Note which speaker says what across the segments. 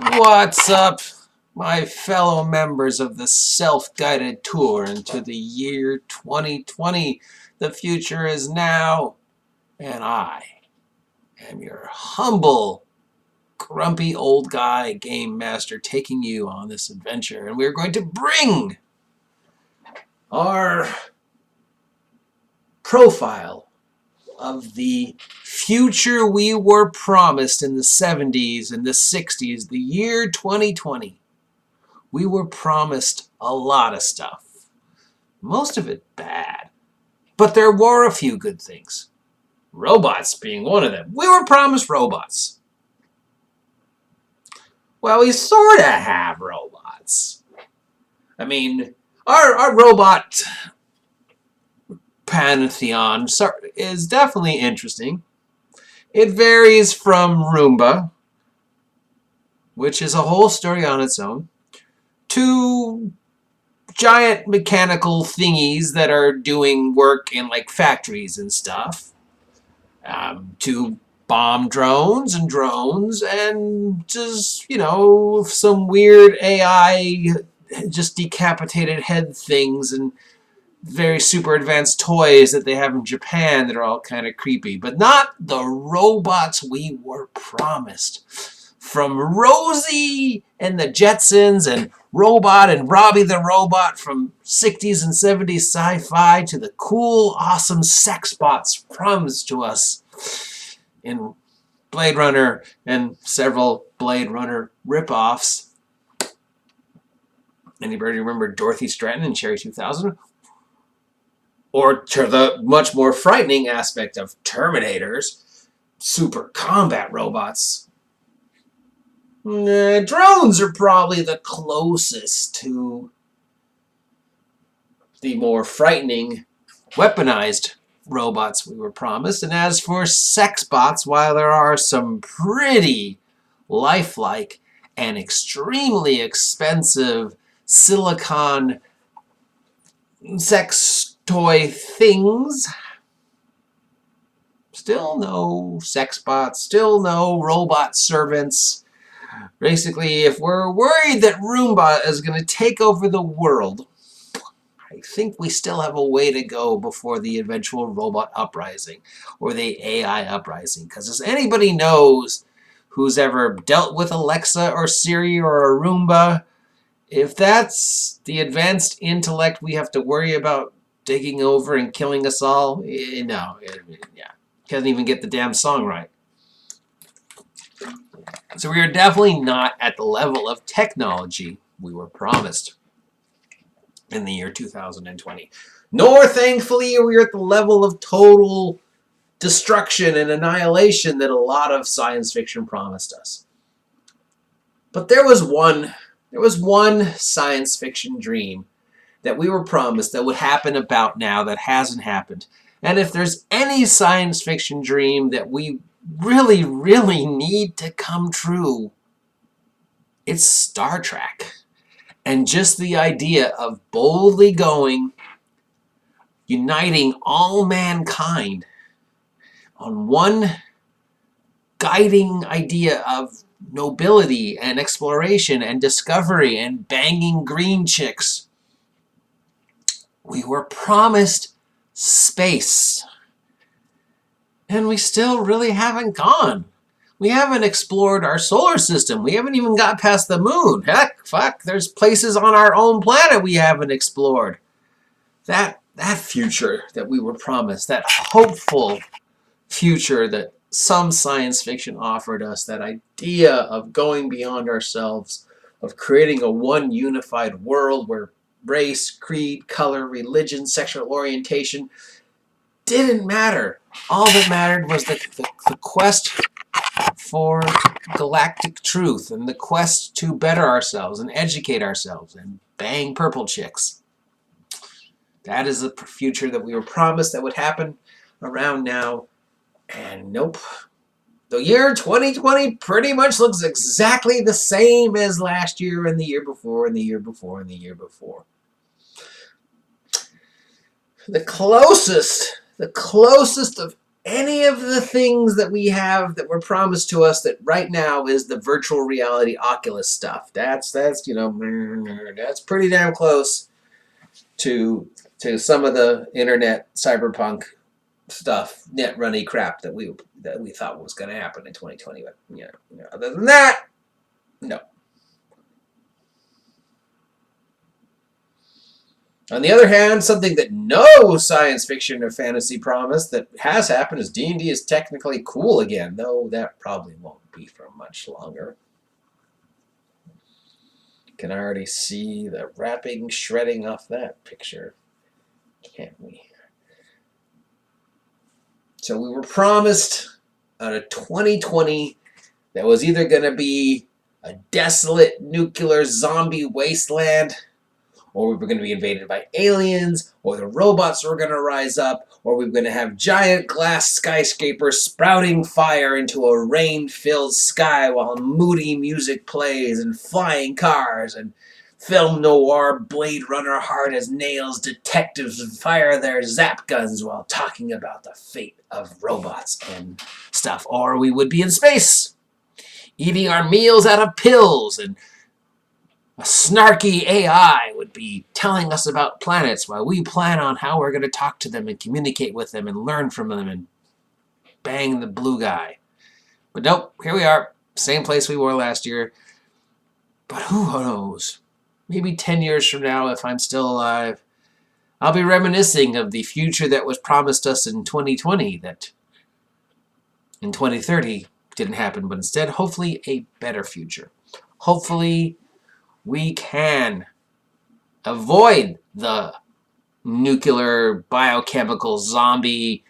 Speaker 1: What's up, my fellow members of the self-guided tour into the year 2020? The future is now, and I am your humble, grumpy old guy game master taking you on this adventure. And we're going to bring our profile of the future we were promised in the 70s and the 60s, the year 2020. We were promised a lot of stuff. Most of it bad. But there were a few good things. Robots being one of them. We were promised robots. Well, we sort of have robots. I mean, our robot pantheon is definitely interesting. It varies from Roomba, which is a whole story on its own, to giant mechanical thingies that are doing work in like factories and stuff, to bomb drones and just, you know, some weird AI just decapitated head things and very super advanced toys that they have in Japan that are all kind of creepy, but not the robots we were promised. From Rosie and the Jetsons and Robot and Robbie the Robot from 60s and 70s sci-fi to the cool, awesome sex bots promised to us in Blade Runner and several Blade Runner ripoffs. Anybody remember Dorothy Stratton in Cherry 2000? Or to the much more frightening aspect of Terminators, super combat robots. Drones are probably the closest to the more frightening, weaponized robots we were promised. And as for sex bots, while there are some pretty lifelike and extremely expensive silicon sex toy things, still no sex bots, still no robot servants. Basically, if we're worried that Roomba is going to take over the world, I think we still have a way to go before the eventual robot uprising or the AI uprising. Because as anybody knows who's ever dealt with Alexa or Siri or a Roomba, if that's the advanced intellect we have to worry about taking over and killing us all, no, yeah, can't even get the damn song right. So we are definitely not at the level of technology we were promised in the year 2020. Nor, thankfully, are we at the level of total destruction and annihilation that a lot of science fiction promised us. But there was one science fiction dream that we were promised that would happen about now that hasn't happened. And if there's any science fiction dream that we really, really need to come true, it's Star Trek. And just the idea of boldly going, uniting all mankind on one guiding idea of nobility and exploration and discovery and banging green chicks. We were promised space. And we still really haven't gone. We haven't explored our solar system. We haven't even got past the moon. Heck, fuck, there's places on our own planet we haven't explored. That future that we were promised, that hopeful future that some science fiction offered us, that idea of going beyond ourselves, of creating a one unified world where race, creed, color, religion, sexual orientation didn't matter. All that mattered was the quest for galactic truth and the quest to better ourselves and educate ourselves and bang purple chicks. That is the future that we were promised that would happen around now. And nope. The year 2020 pretty much looks exactly the same as last year and the year before and the year before and the year before. The closest of any of the things that we have that were promised to us that right now is the virtual reality Oculus stuff. That's that's pretty damn close to some of the internet cyberpunk stuff, net runny crap that we thought was going to happen in 2020. But other than that, no. On the other hand, something that no science fiction or fantasy promised that has happened is D&D is technically cool again, though that probably won't be for much longer. You can already see the wrapping shredding off that picture, can't we? So we were promised a 2020 that was either going to be a desolate nuclear zombie wasteland, or we were going to be invaded by aliens, or the robots were going to rise up, or we were going to have giant glass skyscrapers sprouting fire into a rain-filled sky while moody music plays, and flying cars, and film noir Blade Runner hard as nails detectives fire their zap guns while talking about the fate of robots and stuff. Or we would be in space, eating our meals out of pills, and a snarky AI would be telling us about planets while we plan on how we're going to talk to them and communicate with them and learn from them and bang the blue guy. But nope, here we are, same place we were last year. But who knows? Maybe 10 years from now, if I'm still alive, I'll be reminiscing of the future that was promised us in 2020 that in 2030 didn't happen, but instead, hopefully, a better future. Hopefully, we can avoid the nuclear, biochemical, zombie,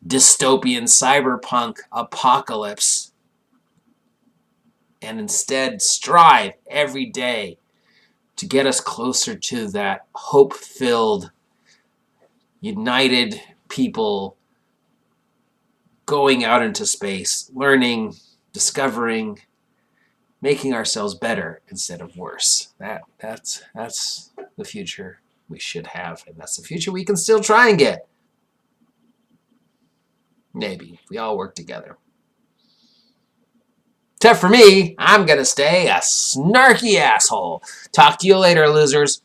Speaker 1: dystopian, cyberpunk apocalypse and instead strive every day to get us closer to that hope-filled, united people going out into space, learning, discovering, making ourselves better instead of worse. That's the future we should have, and that's the future we can still try and get. Maybe. We all work together. Except for me, I'm going to stay a snarky asshole. Talk to you later, losers.